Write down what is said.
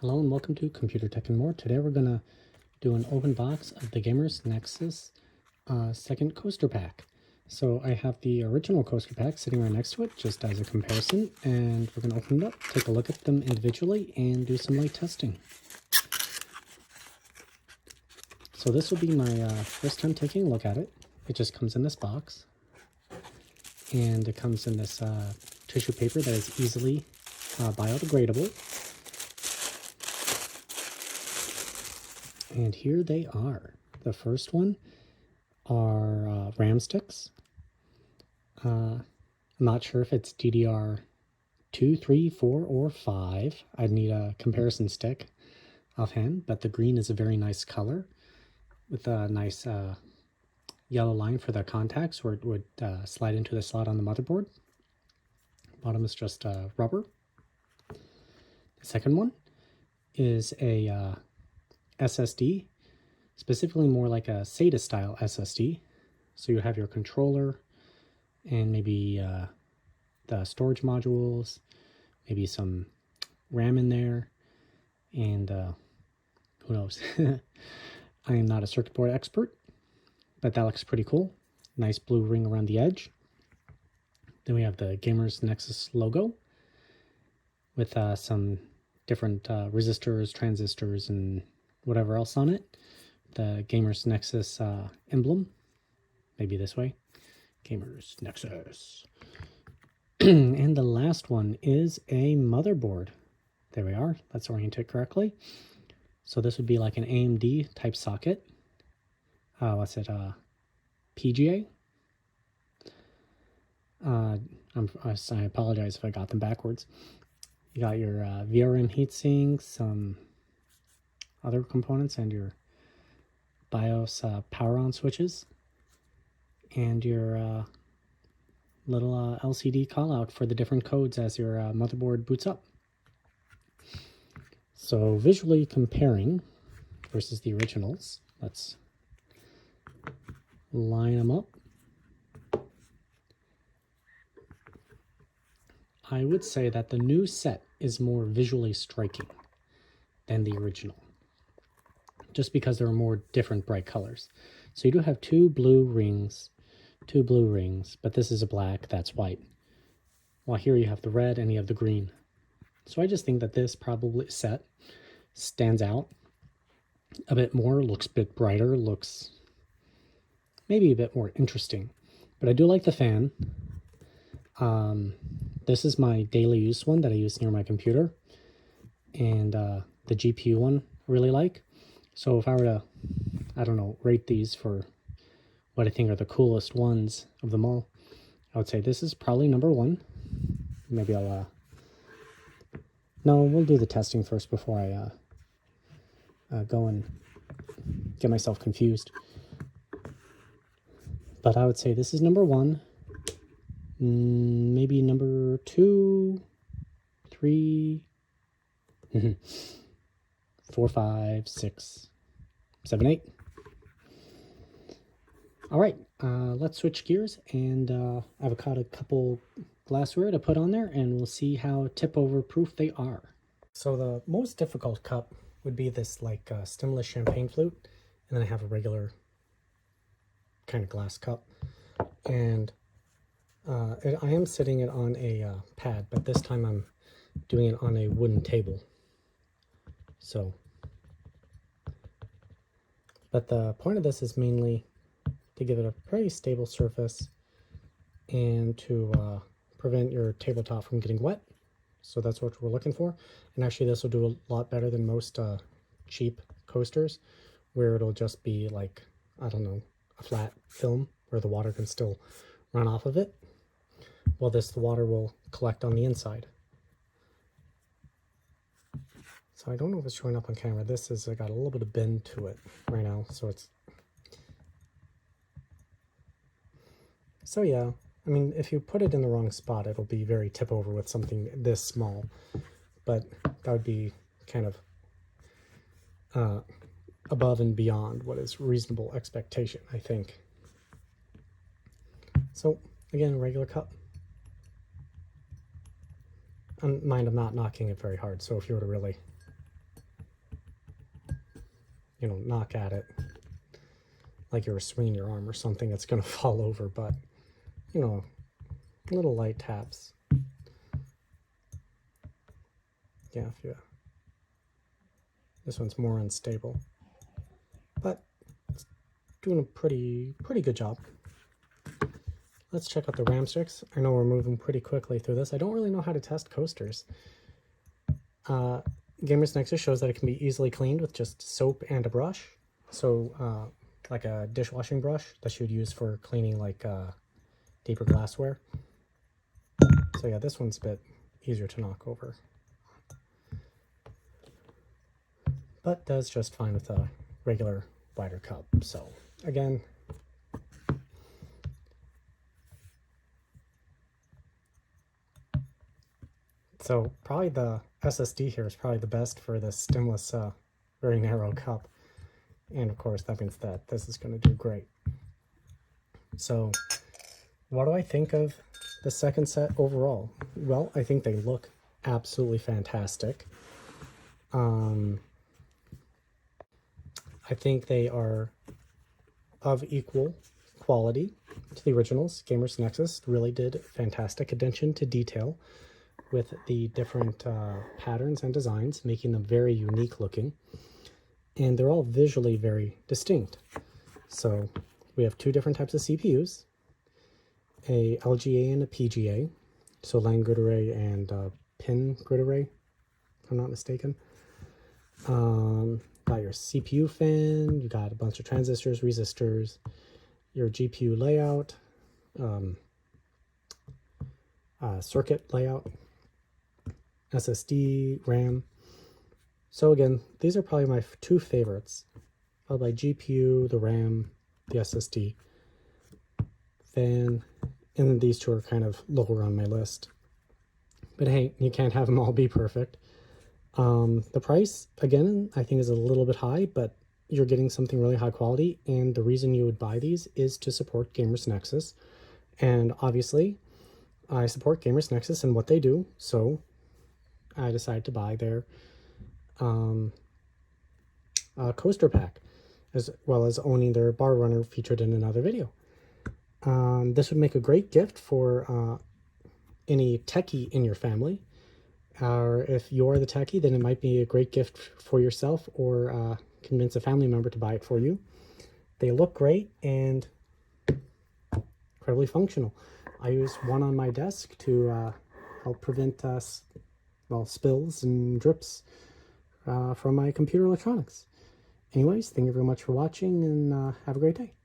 Hello and welcome to Computer Tech and More. Today we're going to do an open box of the GamersNexus second coaster pack. So I have the original coaster pack sitting right next to it just as a comparison, and we're going to open it up, take a look at them individually, and do some light testing. So this will be my first time taking a look at it. It just comes in this box, and it comes in this tissue paper that is easily biodegradable. And here they are. The first one are RAM sticks. I'm not sure if it's DDR2, 3, 4, or 5. I'd need a comparison stick offhand, but the green is a very nice color with a nice yellow line for the contacts where it would slide into the slot on the motherboard. Bottom is just rubber. The second one is a SSD, specifically more like a SATA style SSD. So you have your controller and maybe the storage modules, maybe some RAM in there, and who knows. I am not a circuit board expert, but that looks pretty cool. Nice blue ring around the edge. Then we have the GamersNexus logo with some different resistors, transistors, and whatever else on it. The GamersNexus emblem, maybe this way, GamersNexus. And the last one is a motherboard. There we are, let's orient it correctly. So this would be like an AMD type socket. What's it, PGA? I apologize if I got them backwards. You got your VRM heatsink, some other components, and your BIOS power on switches, and your little LCD call out for the different codes as your motherboard boots up. So visually comparing versus the originals, let's line them up. I would say that the new set is more visually striking than the original, just because there are more different bright colors. So you do have two blue rings, but this is a black, that's white. While here you have the red and you have the green. So I just think that this probably set stands out a bit more, looks a bit brighter, looks maybe a bit more interesting. But I do like the fan. This is my daily use one that I use near my computer. And the GPU one I really like. So if I were to, I don't know, rate these for what I think are the coolest ones of them all, I would say this is probably number one. Maybe I'll, no, we'll do the testing first before I go and get myself confused. But I would say this is number one, maybe number 2, 3, 4, 5, 6, 7, 8. All right, let's switch gears, and I've got a couple glassware to put on there, and we'll see how tip-over proof they are. So the most difficult cup would be this like stemless champagne flute, and then I have a regular kind of glass cup, and I am sitting it on a pad, but this time I'm doing it on a wooden table. So, but the point of this is mainly to give it a pretty stable surface and to prevent your tabletop from getting wet. So that's what we're looking for. And actually this will do a lot better than most cheap coasters, where it'll just be like, I don't know, a flat film where the water can still run off of it. Well, the water will collect on the inside. So I don't know if it's showing up on camera. This has got a little bit of bend to it right now, so it's... So yeah, I mean, if you put it in the wrong spot, it'll be very tip over with something this small, but that would be kind of above and beyond what is reasonable expectation, I think. So again, regular cup. Mind, I'm not knocking it very hard, so if you were to really you know, knock at it like you were swinging your arm or something, it's going to fall over, but, you know, little light taps. Yeah, this one's more unstable, but it's doing a pretty good job. Let's check out the RAM sticks. I know we're moving pretty quickly through this. I don't really know how to test coasters. GamersNexus shows that it can be easily cleaned with just soap and a brush. So like a dishwashing brush that you would use for cleaning like deeper glassware. So yeah, this one's a bit easier to knock over, but does just fine with a regular wider cup. So again, so probably the SSD here is probably the best for this stemless, very narrow cup. And of course, that means that this is going to do great. So what do I think of the second set overall? Well, I think they look absolutely fantastic. I think they are of equal quality to the originals. GamersNexus really did a fantastic attention to detail with the different patterns and designs, making them very unique looking. And they're all visually very distinct. So we have two different types of CPUs, a LGA and a PGA, so line grid array and pin grid array, if I'm not mistaken. Got your CPU fan, you got a bunch of transistors, resistors, your GPU layout, circuit layout, SSD, RAM. So again, these are probably my two favorites, followed by GPU, the RAM, the SSD, fan, and then these two are kind of lower on my list. But hey, you can't have them all be perfect. The price, again, I think is a little bit high, but you're getting something really high quality, and the reason you would buy these is to support GamersNexus. And obviously, I support GamersNexus and what they do, so I decided to buy their coaster pack, as well as owning their bar runner featured in another video. This would make a great gift for any techie in your family. Or if you're the techie, then it might be a great gift for yourself, or convince a family member to buy it for you. They look great and incredibly functional. I use one on my desk to help prevent spills and drips from my computer electronics. Anyways, thank you very much for watching, and have a great day.